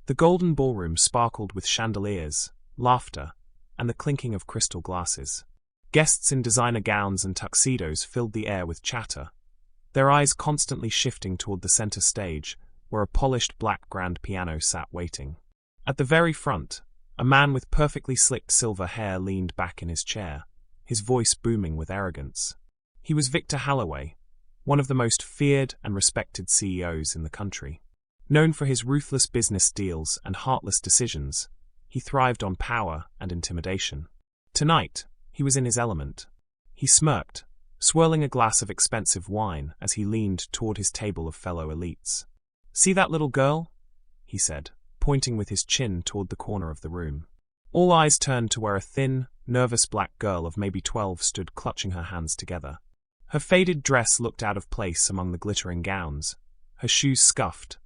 The golden ballroom sparkled with chandeliers, laughter, and the clinking of crystal glasses. Guests in designer gowns and tuxedos filled the air with chatter, their eyes constantly shifting toward the center stage, where a polished black grand piano sat waiting. At the very front, a man with perfectly slicked silver hair leaned back in his chair, his voice booming with arrogance. He was Victor Halloway, one of the most feared and respected CEOs in the country. Known for his ruthless business deals and heartless decisions, he thrived on power and intimidation. Tonight, he was in his element. He smirked, swirling a glass of expensive wine as he leaned toward his table of fellow elites. "See that little girl?" he said, pointing with his chin toward the corner of the room. All eyes turned to where a thin, nervous black girl of maybe 12 stood clutching her hands together. Her faded dress looked out of place among the glittering gowns, her shoes scuffed,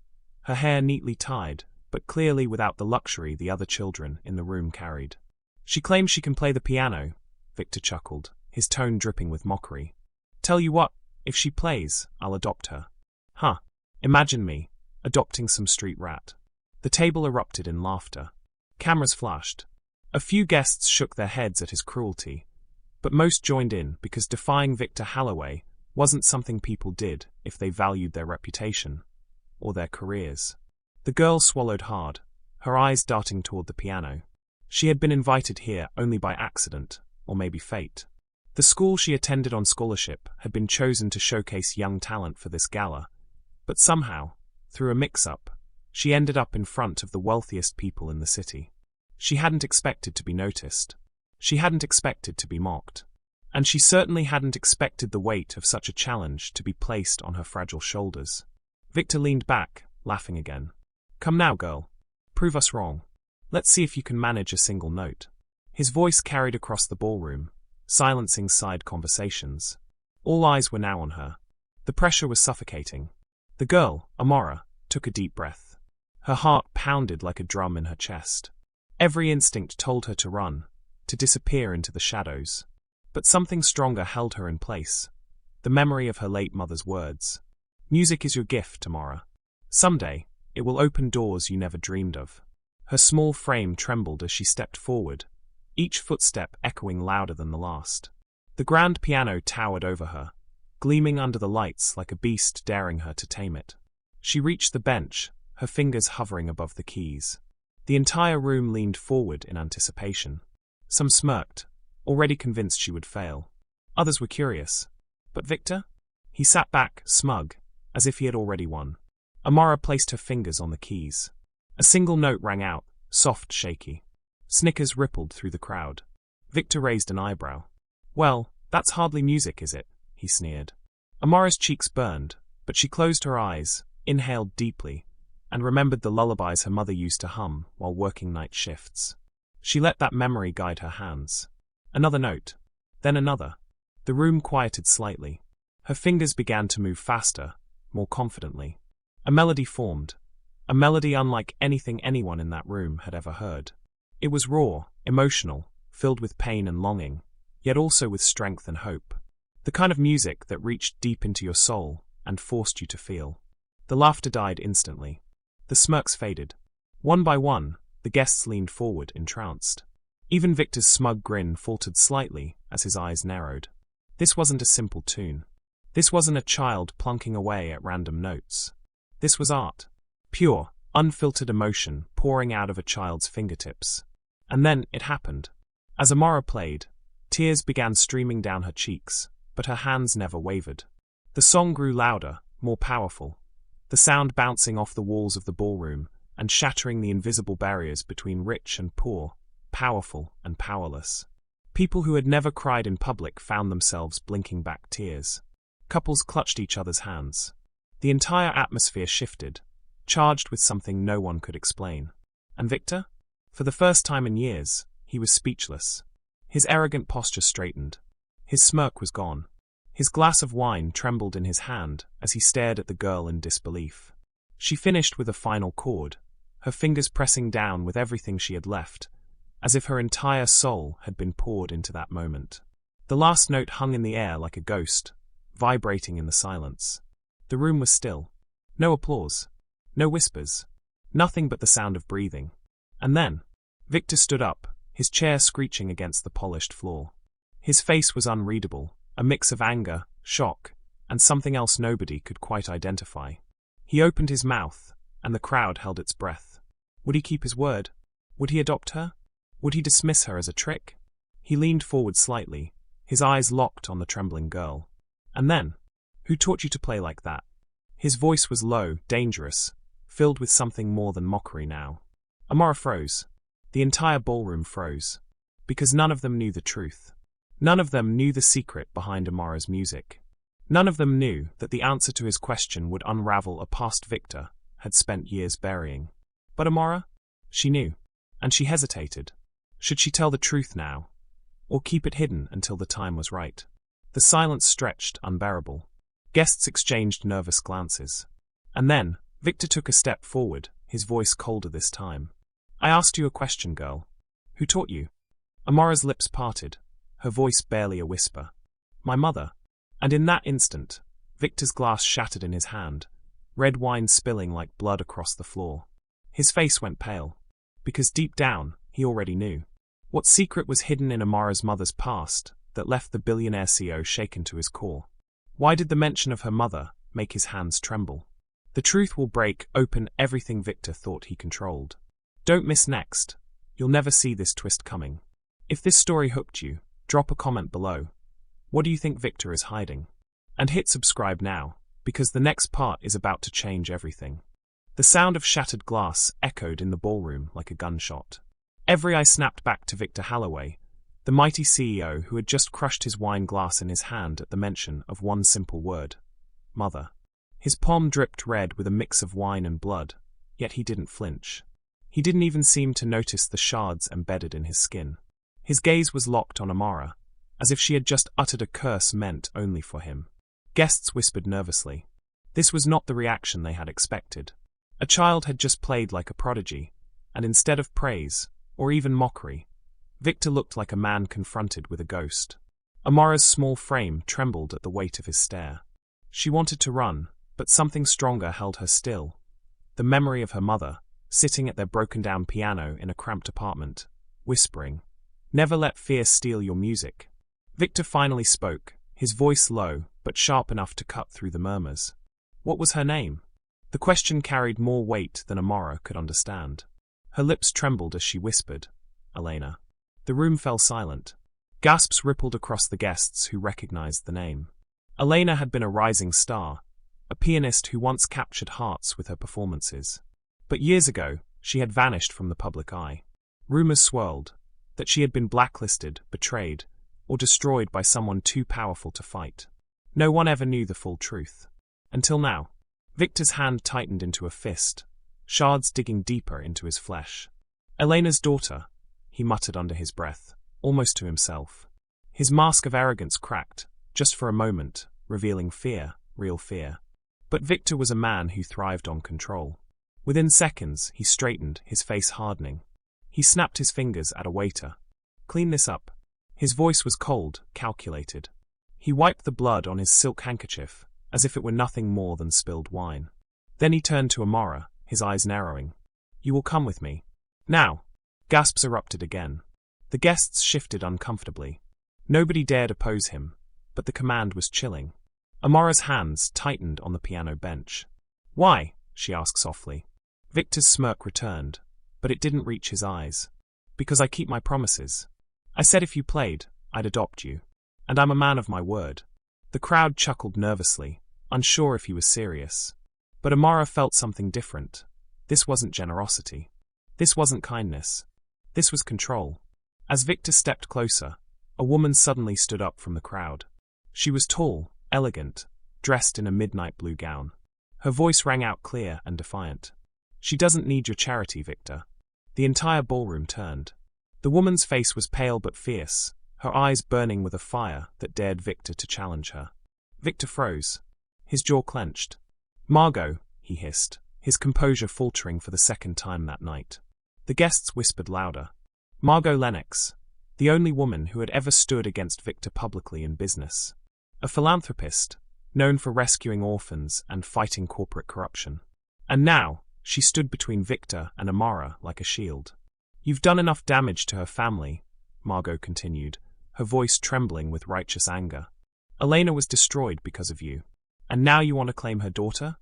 her hair neatly tied, but clearly without the luxury the other children in the room carried. "She claims she can play the piano," Victor chuckled, his tone dripping with mockery. "Tell you what, if she plays, I'll adopt her." "Huh, imagine me, adopting some street rat." The table erupted in laughter. Cameras flashed. A few guests shook their heads at his cruelty, but most joined in because defying Victor Halloway wasn't something people did if they valued their reputation or their careers. The girl swallowed hard, her eyes darting toward the piano. She had been invited here only by accident, or maybe fate. The school she attended on scholarship had been chosen to showcase young talent for this gala, but somehow, through a mix-up, she ended up in front of the wealthiest people in the city. She hadn't expected to be noticed. She hadn't expected to be mocked. And she certainly hadn't expected the weight of such a challenge to be placed on her fragile shoulders. Victor leaned back, laughing again. "Come now, girl. Prove us wrong. Let's see if you can manage a single note." His voice carried across the ballroom, silencing side conversations. All eyes were now on her. The pressure was suffocating. The girl, Amara, took a deep breath. Her heart pounded like a drum in her chest. Every instinct told her to run, to disappear into the shadows. But something stronger held her in place. The memory of her late mother's words. "Music is your gift, Amara. Someday, it will open doors you never dreamed of." Her small frame trembled as she stepped forward, each footstep echoing louder than the last. The grand piano towered over her, gleaming under the lights like a beast daring her to tame it. She reached the bench, her fingers hovering above the keys. The entire room leaned forward in anticipation. Some smirked, already convinced she would fail. Others were curious. But Victor? He sat back, smug, as if he had already won. Amara placed her fingers on the keys. A single note rang out, soft, shaky. Snickers rippled through the crowd. Victor raised an eyebrow. "Well, that's hardly music, is it?" he sneered. Amara's cheeks burned, but she closed her eyes, inhaled deeply, and remembered the lullabies her mother used to hum while working night shifts. She let that memory guide her hands. Another note. Then another. The room quieted slightly. Her fingers began to move faster, more confidently. A melody formed. A melody unlike anything anyone in that room had ever heard. It was raw, emotional, filled with pain and longing, yet also with strength and hope. The kind of music that reached deep into your soul and forced you to feel. The laughter died instantly. The smirks faded. One by one, the guests leaned forward, entranced. Even Victor's smug grin faltered slightly as his eyes narrowed. This wasn't a simple tune. This wasn't a child plunking away at random notes. This was art. Pure, unfiltered emotion pouring out of a child's fingertips. And then it happened. As Amara played, tears began streaming down her cheeks, but her hands never wavered. The song grew louder, more powerful, the sound bouncing off the walls of the ballroom and shattering the invisible barriers between rich and poor, powerful and powerless. People who had never cried in public found themselves blinking back tears. Couples clutched each other's hands. The entire atmosphere shifted, charged with something no one could explain. And Victor? For the first time in years, he was speechless. His arrogant posture straightened. His smirk was gone. His glass of wine trembled in his hand as he stared at the girl in disbelief. She finished with a final chord, her fingers pressing down with everything she had left, as if her entire soul had been poured into that moment. The last note hung in the air like a ghost, vibrating in the silence. The room was still. No applause. No whispers. Nothing but the sound of breathing. And then, Victor stood up, his chair screeching against the polished floor. His face was unreadable, a mix of anger, shock, and something else nobody could quite identify. He opened his mouth, and the crowd held its breath. Would he keep his word? Would he adopt her? Would he dismiss her as a trick? He leaned forward slightly, his eyes locked on the trembling girl. And then, who taught you to play like that? His voice was low, dangerous, filled with something more than mockery now. Amara froze. The entire ballroom froze. Because none of them knew the truth. None of them knew the secret behind Amara's music. None of them knew that the answer to his question would unravel a past Victor had spent years burying. But Amara? She knew. And she hesitated. Should she tell the truth now? Or keep it hidden until the time was right? The silence stretched, unbearable. Guests exchanged nervous glances. And then, Victor took a step forward, his voice colder this time. I asked you a question, girl. Who taught you? Amara's lips parted, her voice barely a whisper. My mother. And in that instant, Victor's glass shattered in his hand, red wine spilling like blood across the floor. His face went pale. Because deep down, he already knew. What secret was hidden in Amara's mother's past that left the billionaire CEO shaken to his core? Why did the mention of her mother make his hands tremble? The truth will break open everything Victor thought he controlled. Don't miss next. You'll never see this twist coming. If this story hooked you, drop a comment below. What do you think Victor is hiding? And hit subscribe now, because the next part is about to change everything. The sound of shattered glass echoed in the ballroom like a gunshot. Every eye snapped back to Victor Holloway, the mighty CEO who had just crushed his wine glass in his hand at the mention of one simple word. Mother. His palm dripped red with a mix of wine and blood, yet he didn't flinch. He didn't even seem to notice the shards embedded in his skin. His gaze was locked on Amara, as if she had just uttered a curse meant only for him. Guests whispered nervously. This was not the reaction they had expected. A child had just played like a prodigy, and instead of praise, or even mockery, Victor looked like a man confronted with a ghost. Amara's small frame trembled at the weight of his stare. She wanted to run, but something stronger held her still. The memory of her mother, sitting at their broken-down piano in a cramped apartment, whispering, "Never let fear steal your music." Victor finally spoke, his voice low, but sharp enough to cut through the murmurs. What was her name? The question carried more weight than Amara could understand. Her lips trembled as she whispered, Elena. The room fell silent. Gasps rippled across the guests who recognized the name. Elena had been a rising star, a pianist who once captured hearts with her performances. But years ago, she had vanished from the public eye. Rumors swirled, that she had been blacklisted, betrayed, or destroyed by someone too powerful to fight. No one ever knew the full truth. Until now. Victor's hand tightened into a fist, shards digging deeper into his flesh. Elena's daughter, he muttered under his breath, almost to himself. His mask of arrogance cracked, just for a moment, revealing fear, real fear. But Victor was a man who thrived on control. Within seconds, he straightened, his face hardening. He snapped his fingers at a waiter. Clean this up. His voice was cold, calculated. He wiped the blood on his silk handkerchief, as if it were nothing more than spilled wine. Then he turned to Amara, his eyes narrowing. You will come with me. Now. Gasps erupted again. The guests shifted uncomfortably. Nobody dared oppose him, but the command was chilling. Amara's hands tightened on the piano bench. Why? She asked softly. Victor's smirk returned, but it didn't reach his eyes. Because I keep my promises. I said if you played, I'd adopt you. And I'm a man of my word. The crowd chuckled nervously, unsure if he was serious. But Amara felt something different. This wasn't generosity. This wasn't kindness. This was control. As Victor stepped closer, a woman suddenly stood up from the crowd. She was tall, elegant, dressed in a midnight blue gown. Her voice rang out clear and defiant. She doesn't need your charity, Victor. The entire ballroom turned. The woman's face was pale but fierce, her eyes burning with a fire that dared Victor to challenge her. Victor froze. His jaw clenched. Margot, he hissed, his composure faltering for the second time that night. The guests whispered louder. Margot Lennox, the only woman who had ever stood against Victor publicly in business. A philanthropist, known for rescuing orphans and fighting corporate corruption. And now, She stood between Victor and Amara like a shield. You've done enough damage to her family, Margot continued, her voice trembling with righteous anger. Elena was destroyed because of you. And now you want to claim her daughter?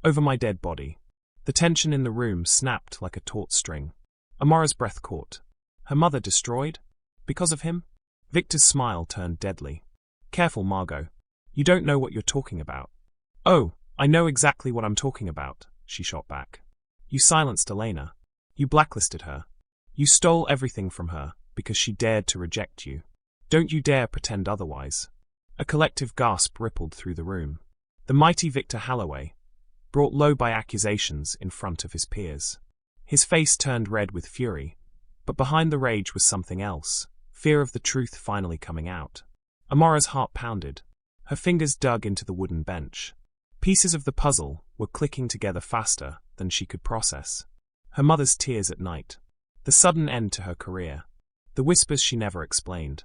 Over my dead body. The tension in the room snapped like a taut string. Amara's breath caught. Her mother destroyed? Because of him? Victor's smile turned deadly. Careful, Margot. You don't know what you're talking about. Oh, I know exactly what I'm talking about, she shot back. You silenced Elena. You blacklisted her. You stole everything from her because she dared to reject you. Don't you dare pretend otherwise. A collective gasp rippled through the room. The mighty Victor Halloway, brought low by accusations in front of his peers. His face turned red with fury, but behind the rage was something else, fear of the truth finally coming out. Amara's heart pounded. Her fingers dug into the wooden bench. Pieces of the puzzle were clicking together faster than she could process. Her mother's tears at night. The sudden end to her career. The whispers she never explained.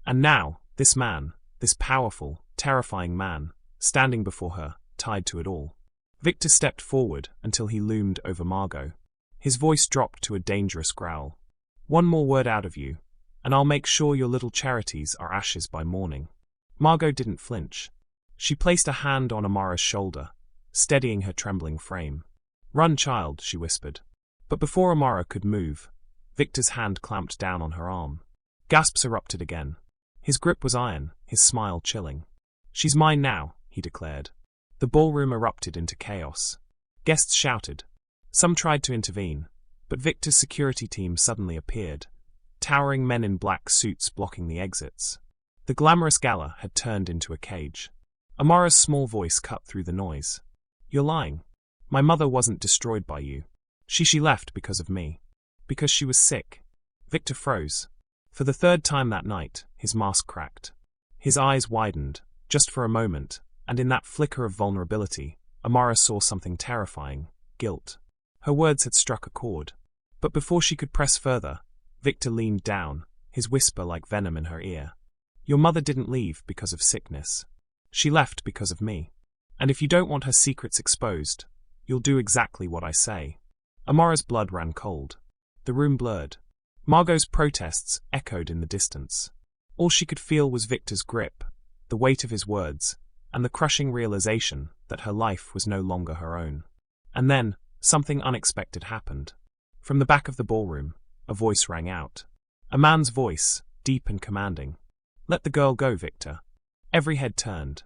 And now, this man, this powerful, terrifying man, standing before her, tied to it all. Victor stepped forward until he loomed over Margot. His voice dropped to a dangerous growl. One more word out of you, and I'll make sure your little charities are ashes by morning. Margot didn't flinch. She placed a hand on Amara's shoulder, steadying her trembling frame. Run, child, she whispered. But before Amara could move, Victor's hand clamped down on her arm. Gasps erupted again. His grip was iron, his smile chilling. She's mine now, he declared. The ballroom erupted into chaos. Guests shouted. Some tried to intervene, but Victor's security team suddenly appeared, towering men in black suits blocking the exits. The glamorous gala had turned into a cage. Amara's small voice cut through the noise. You're lying. My mother wasn't destroyed by you. She left because of me. Because she was sick. Victor froze. For the third time that night, his mask cracked. His eyes widened, just for a moment, and in that flicker of vulnerability, Amara saw something terrifying, guilt. Her words had struck a chord. But before she could press further, Victor leaned down, his whisper like venom in her ear. Your mother didn't leave because of sickness. She left because of me. And if you don't want her secrets exposed, you'll do exactly what I say. Amara's blood ran cold. The room blurred. Margot's protests echoed in the distance. All she could feel was Victor's grip, the weight of his words, and the crushing realization that her life was no longer her own. And then, something unexpected happened. From the back of the ballroom, a voice rang out. A man's voice, deep and commanding. Let the girl go, Victor. Every head turned.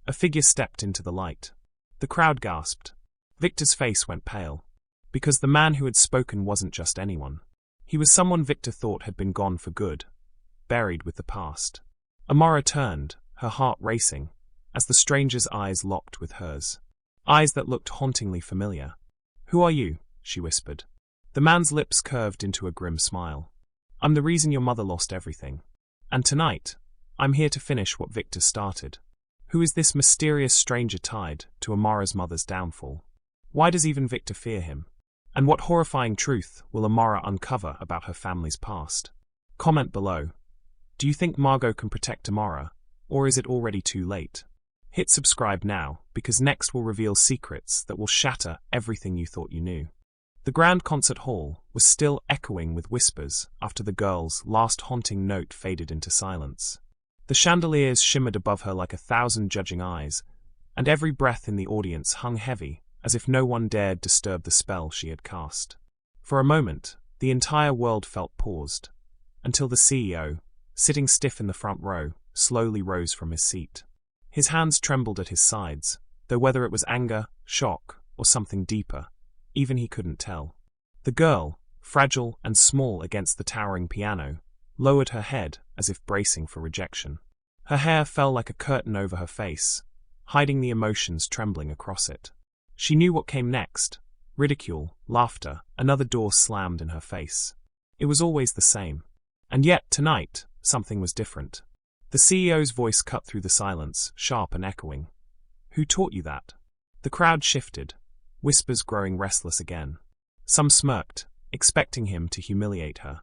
A figure stepped into the light. The crowd gasped. Victor's face went pale. Because the man who had spoken wasn't just anyone. He was someone Victor thought had been gone for good, buried with the past. Amara turned, her heart racing, as the stranger's eyes locked with hers. Eyes that looked hauntingly familiar. Who are you? She whispered. The man's lips curved into a grim smile. I'm the reason your mother lost everything. And tonight, I'm here to finish what Victor started. Who is this mysterious stranger tied to Amara's mother's downfall? Why does even Victor fear him? And what horrifying truth will Amara uncover about her family's past? Comment below. Do you think Margot can protect Amara, or is it already too late? Hit subscribe now, because next we'll reveal secrets that will shatter everything you thought you knew. The grand concert hall was still echoing with whispers after the girl's last haunting note faded into silence. The chandeliers shimmered above her like 1,000 judging eyes, and every breath in the audience hung heavy, as if no one dared disturb the spell she had cast. For a moment, the entire world felt paused, until the CEO, sitting stiff in the front row, slowly rose from his seat. His hands trembled at his sides, though whether it was anger, shock, or something deeper, even he couldn't tell. The girl, fragile and small against the towering piano, lowered her head as if bracing for rejection. Her hair fell like a curtain over her face, hiding the emotions trembling across it. She knew what came next. Ridicule, laughter, another door slammed in her face. It was always the same. And yet, tonight, something was different. The CEO's voice cut through the silence, sharp and echoing. Who taught you that? The crowd shifted, whispers growing restless again. Some smirked, expecting him to humiliate her.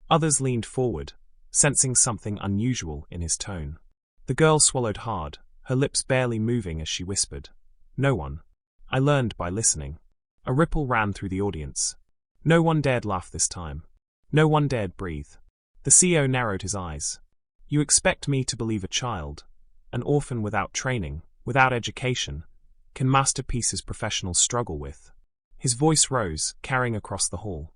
Others leaned forward, sensing something unusual in his tone. The girl swallowed hard, her lips barely moving as she whispered. No one. I learned by listening. A ripple ran through the audience. No one dared laugh this time. No one dared breathe. The CEO narrowed his eyes. You expect me to believe a child, an orphan without training, without education, can master pieces professionals struggle with? His voice rose, carrying across the hall.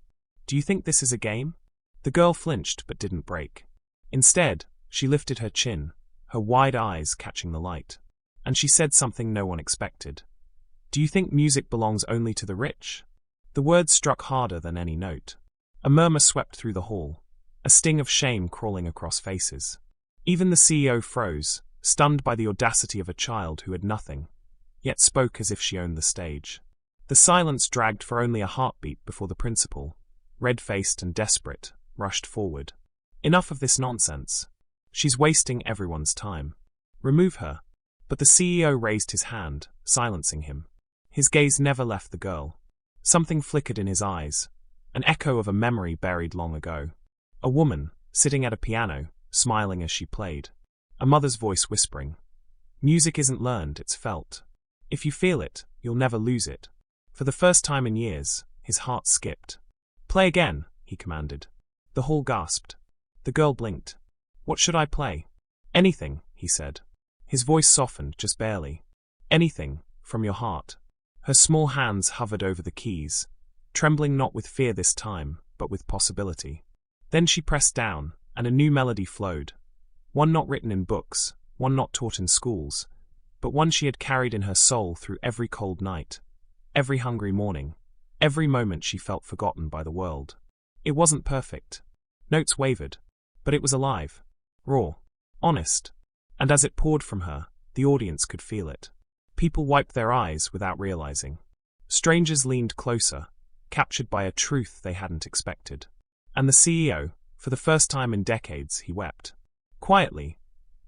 Do you think this is a game? The girl flinched but didn't break. Instead, she lifted her chin, her wide eyes catching the light. And she said something no one expected. Do you think music belongs only to the rich? The words struck harder than any note. A murmur swept through the hall, a sting of shame crawling across faces. Even the CEO froze, stunned by the audacity of a child who had nothing, yet spoke as if she owned the stage. The silence dragged for only a heartbeat before the principal, red-faced and desperate, rushed forward. Enough of this nonsense. She's wasting everyone's time. Remove her. But the CEO raised his hand, silencing him. His gaze never left the girl. Something flickered in his eyes, an echo of a memory buried long ago. A woman, sitting at a piano, smiling as she played. A mother's voice whispering. Music isn't learned, it's felt. If you feel it, you'll never lose it. For the first time in years, his heart skipped. Play again, he commanded. The hall gasped. The girl blinked. What should I play? Anything, he said. His voice softened, just barely. Anything, from your heart. Her small hands hovered over the keys, trembling not with fear this time, but with possibility. Then she pressed down, and a new melody flowed. One not written in books, one not taught in schools, but one she had carried in her soul through every cold night, every hungry morning, every moment she felt forgotten by the world. It wasn't perfect. Notes wavered, but it was alive, raw, honest. And as it poured from her, the audience could feel it. People wiped their eyes without realizing. Strangers leaned closer, captured by a truth they hadn't expected. And the CEO, for the first time in decades, he wept. Quietly,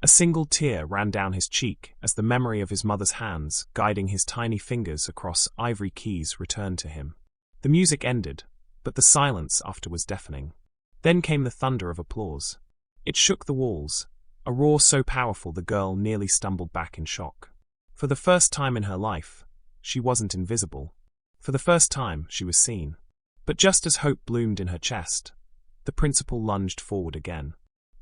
a single tear ran down his cheek as the memory of his mother's hands guiding his tiny fingers across ivory keys returned to him. The music ended, but the silence after was deafening. Then came the thunder of applause. It shook the walls, a roar so powerful the girl nearly stumbled back in shock. For the first time in her life, she wasn't invisible. For the first time, she was seen. But just as hope bloomed in her chest, the principal lunged forward again.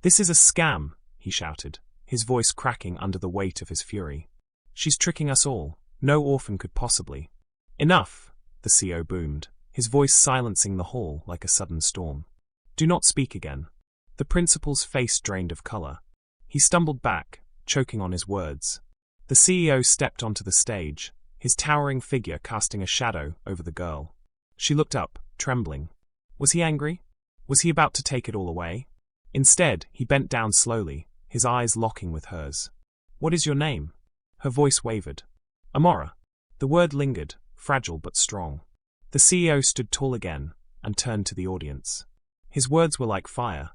This is a scam, he shouted, his voice cracking under the weight of his fury. She's tricking us all. No orphan could possibly. Enough, the CEO boomed, his voice silencing the hall like a sudden storm. Do not speak again. The principal's face drained of color. He stumbled back, choking on his words. The CEO stepped onto the stage, his towering figure casting a shadow over the girl. She looked up, trembling. Was he angry? Was he about to take it all away? Instead, he bent down slowly, his eyes locking with hers. What is your name? Her voice wavered. Amora. The word lingered, fragile but strong. The CEO stood tall again, and turned to the audience. His words were like fire.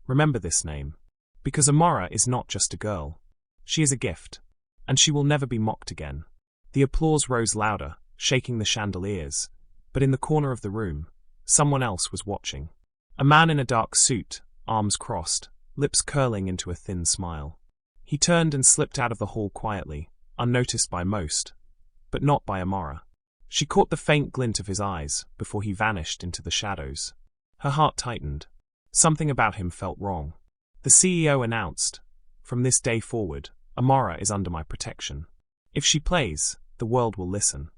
Remember this name. Because Amora is not just a girl. She is a gift. And she will never be mocked again. The applause rose louder, shaking the chandeliers, but in the corner of the room, someone else was watching. A man in a dark suit, arms crossed, lips curling into a thin smile. He turned and slipped out of the hall quietly, unnoticed by most, but not by Amora. She caught the faint glint of his eyes before he vanished into the shadows. Her heart tightened. Something about him felt wrong. The CEO announced, from this day forward, Amora is under my protection. If she plays, the world will listen.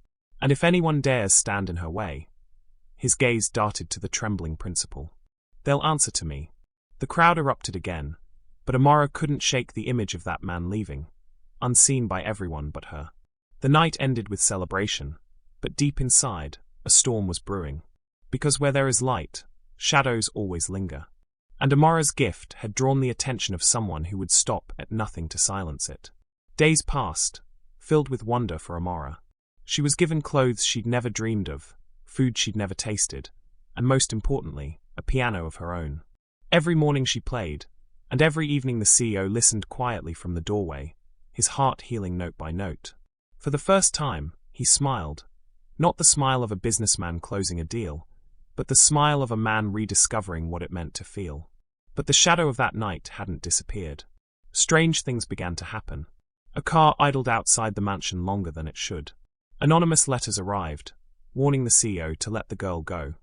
And if anyone dares stand in her way, his gaze darted to the trembling principal. They'll answer to me. The crowd erupted again, but Amora couldn't shake the image of that man leaving, unseen by everyone but her. The night ended with celebration, but deep inside, a storm was brewing. Because where there is light, shadows always linger. And Amora's gift had drawn the attention of someone who would stop at nothing to silence it. Days passed, filled with wonder for Amora. She was given clothes she'd never dreamed of, food she'd never tasted, and most importantly, a piano of her own. Every morning she played, and every evening the CEO listened quietly from the doorway, his heart healing note by note. For the first time, he smiled. Not the smile of a businessman closing a deal, but the smile of a man rediscovering what it meant to feel. But the shadow of that night hadn't disappeared. Strange things began to happen. A car idled outside the mansion longer than it should. Anonymous letters arrived, warning the CEO to let the girl go.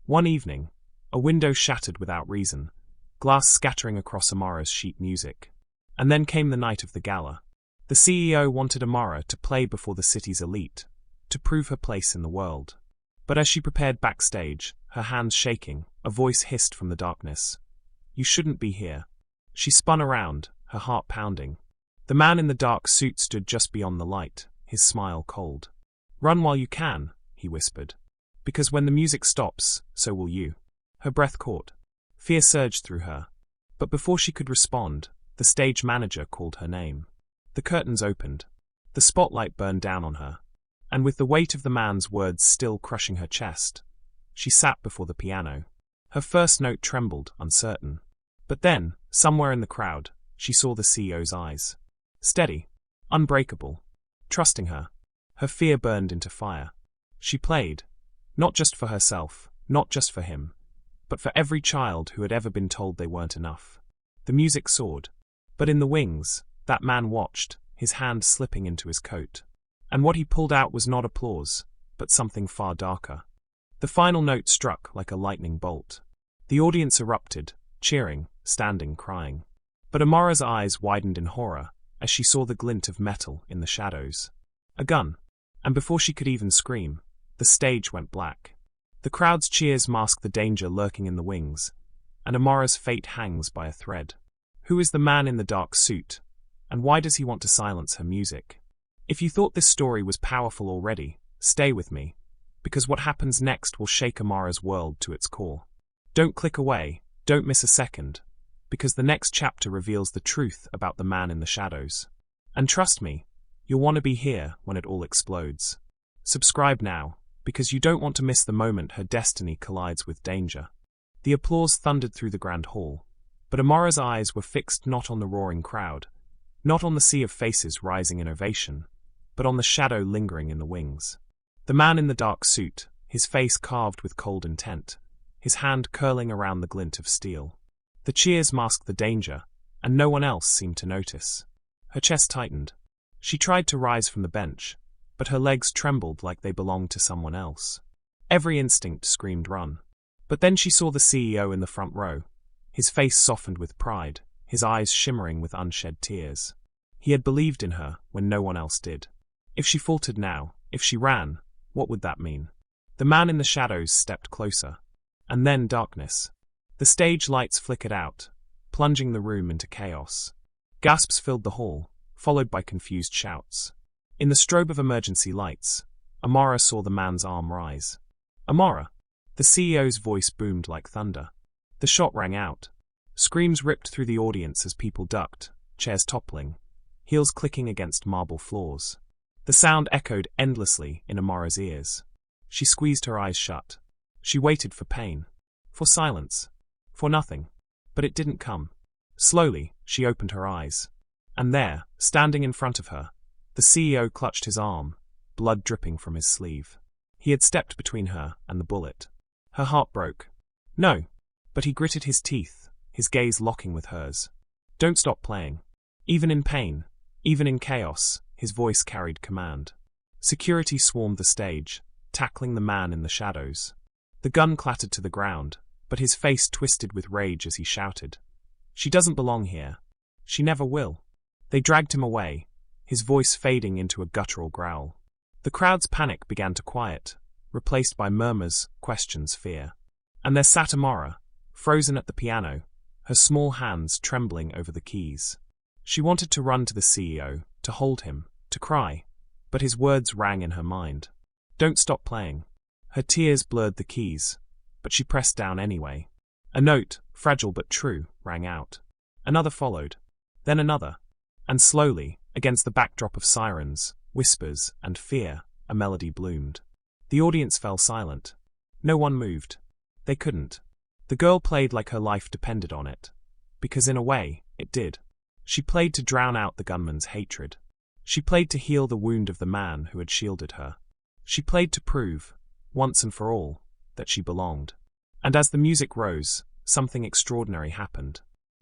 One evening, a window shattered without reason, glass scattering across Amara's sheet music. And then came the night of the gala. The CEO wanted Amara to play before the city's elite, to prove her place in the world. But as she prepared backstage, her hands shaking, a voice hissed from the darkness. "You shouldn't be here." She spun around, her heart pounding. The man in the dark suit stood just beyond the light, his smile cold. "Run while you can," he whispered. "Because when the music stops, so will you." Her breath caught. Fear surged through her. But before she could respond, the stage manager called her name. The curtains opened. The spotlight burned down on her. And with the weight of the man's words still crushing her chest, she sat before the piano. Her first note trembled, uncertain. But then, somewhere in the crowd, she saw the CEO's eyes. Steady, unbreakable, trusting her. Her fear burned into fire. She played, not just for herself, not just for him, but for every child who had ever been told they weren't enough. The music soared. But in the wings, that man watched, his hand slipping into his coat. And what he pulled out was not applause, but something far darker. The final note struck like a lightning bolt. The audience erupted, cheering, standing, crying. But Amara's eyes widened in horror as she saw the glint of metal in the shadows. A gun. And before she could even scream, the stage went black. The crowd's cheers masked the danger lurking in the wings, and Amara's fate hangs by a thread. Who is the man in the dark suit, and why does he want to silence her music? If you thought this story was powerful already, stay with me, because what happens next will shake Amara's world to its core. Don't click away, don't miss a second, because the next chapter reveals the truth about the man in the shadows. And trust me, you'll want to be here when it all explodes. Subscribe now, because you don't want to miss the moment her destiny collides with danger. The applause thundered through the grand hall, but Amara's eyes were fixed not on the roaring crowd, not on the sea of faces rising in ovation, but on the shadow lingering in the wings. The man in the dark suit, his face carved with cold intent, his hand curling around the glint of steel. The cheers masked the danger, and no one else seemed to notice. Her chest tightened. She tried to rise from the bench, but her legs trembled like they belonged to someone else. Every instinct screamed run. But then she saw the CEO in the front row. His face softened with pride, his eyes shimmering with unshed tears. He had believed in her when no one else did. If she faltered now, if she ran, what would that mean? The man in the shadows stepped closer. And then darkness. The stage lights flickered out, plunging the room into chaos. Gasps filled the hall, followed by confused shouts. In the strobe of emergency lights, Amara saw the man's arm rise. "Amara!" The CEO's voice boomed like thunder. The shot rang out. Screams ripped through the audience as people ducked, chairs toppling, heels clicking against marble floors. The sound echoed endlessly in Amara's ears. She squeezed her eyes shut. She waited for pain, for silence, for nothing. But it didn't come. Slowly, she opened her eyes. And there, standing in front of her, the CEO clutched his arm, blood dripping from his sleeve. He had stepped between her and the bullet. Her heart broke. No. But he gritted his teeth, his gaze locking with hers. "Don't stop playing." Even in pain, even in chaos, his voice carried command. Security swarmed the stage, tackling the man in the shadows. The gun clattered to the ground, but his face twisted with rage as he shouted, "She doesn't belong here. She never will." They dragged him away, his voice fading into a guttural growl. The crowd's panic began to quiet, replaced by murmurs, questions, fear. And there sat Amara, frozen at the piano, her small hands trembling over the keys. She wanted to run to the CEO, to hold him, to cry, but his words rang in her mind. "Don't stop playing." Her tears blurred the keys, but she pressed down anyway. A note, fragile but true, rang out. Another followed, then another, and slowly, against the backdrop of sirens, whispers, and fear, a melody bloomed. The audience fell silent. No one moved. They couldn't. The girl played like her life depended on it, because in a way, it did. She played to drown out the gunman's hatred. She played to heal the wound of the man who had shielded her. She played to prove, once and for all, that she belonged. And as the music rose, something extraordinary happened.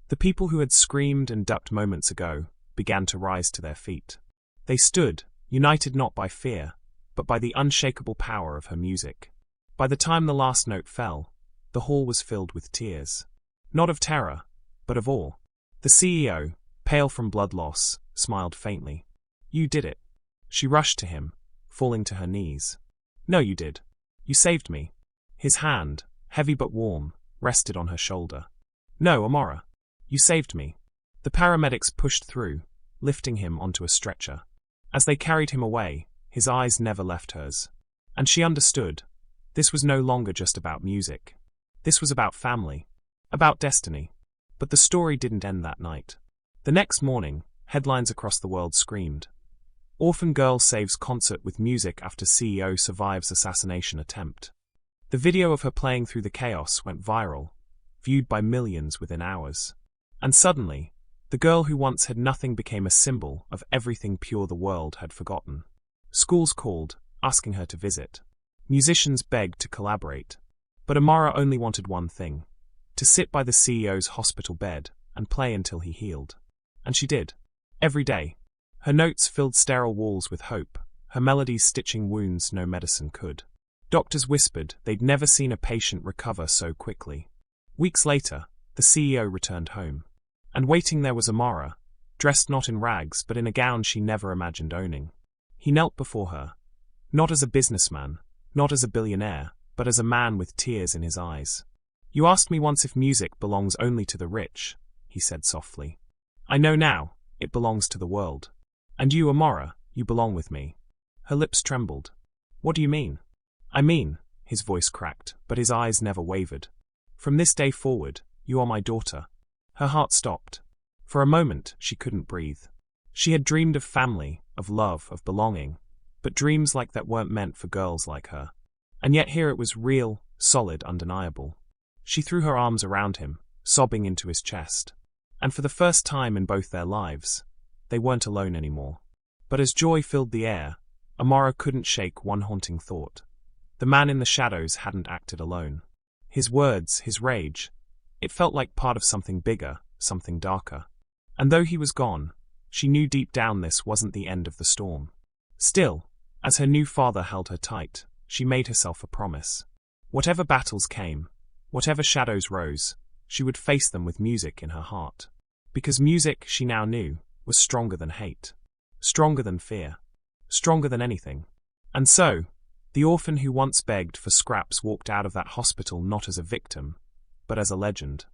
The people who had screamed and ducked moments ago began to rise to their feet. They stood, united not by fear, but by the unshakable power of her music. By the time the last note fell, the hall was filled with tears. Not of terror, but of awe. The CEO, pale from blood loss, smiled faintly. "You did it." She rushed to him, falling to her knees. "No, you did. You saved me." His hand, heavy but warm, rested on her shoulder. "No, Amara. You saved me." The paramedics pushed through, lifting him onto a stretcher. As they carried him away, his eyes never left hers. And she understood. This was no longer just about music. This was about family. About destiny. But the story didn't end that night. The next morning, headlines across the world screamed, "Orphan girl saves concert with music after CEO survives assassination attempt." The video of her playing through the chaos went viral, viewed by millions within hours. And suddenly, the girl who once had nothing became a symbol of everything pure the world had forgotten. Schools called, asking her to visit. Musicians begged to collaborate. But Amara only wanted one thing: to sit by the CEO's hospital bed and play until he healed. And she did. Every day. Her notes filled sterile walls with hope, her melodies stitching wounds no medicine could. Doctors whispered they'd never seen a patient recover so quickly. Weeks later, the CEO returned home. And waiting there was Amara, dressed not in rags but in a gown she never imagined owning. He knelt before her, not as a businessman, not as a billionaire, but as a man with tears in his eyes. "You asked me once if music belongs only to the rich," he said softly. "I know now, it belongs to the world. And you, Amara, you belong with me." Her lips trembled. "What do you mean?" "I mean," his voice cracked, but his eyes never wavered. "From this day forward, you are my daughter." Her heart stopped. For a moment, she couldn't breathe. She had dreamed of family, of love, of belonging, but dreams like that weren't meant for girls like her. And yet here it was real, solid, undeniable. She threw her arms around him, sobbing into his chest. And for the first time in both their lives, they weren't alone anymore. But as joy filled the air, Amara couldn't shake one haunting thought. The man in the shadows hadn't acted alone. His words, his rage, it felt like part of something bigger, something darker. And though he was gone, she knew deep down this wasn't the end of the storm. Still, as her new father held her tight, she made herself a promise. Whatever battles came, whatever shadows rose, she would face them with music in her heart. Because music, she now knew, was stronger than hate. Stronger than fear. Stronger than anything. And so, the orphan who once begged for scraps walked out of that hospital not as a victim, but as a legend.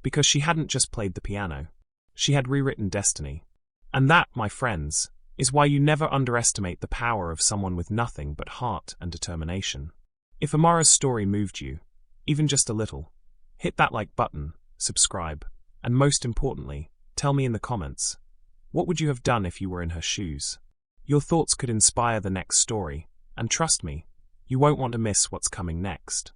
Because she hadn't just played the piano. She had rewritten destiny. And that, my friends, is why you never underestimate the power of someone with nothing but heart and determination. If Amara's story moved you, even just a little, hit that like button, subscribe, and most importantly, tell me in the comments, what would you have done if you were in her shoes? Your thoughts could inspire the next story, and trust me, you won't want to miss what's coming next.